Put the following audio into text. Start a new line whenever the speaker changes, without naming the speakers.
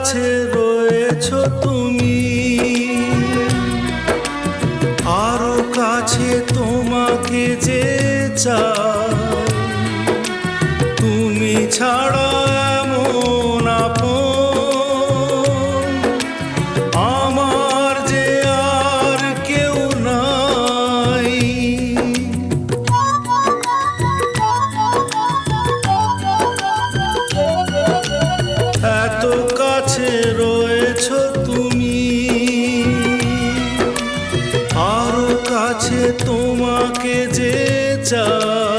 কাছে রয়েছো তুমি, আরো কাছে তোমাকে যে চাই, তুমি ছাড়া এমন আপন আমার যে আর কেউ নাই। এত কাছে রয়েছো তুমি, আরো কাছে তোমাকে যে চাই।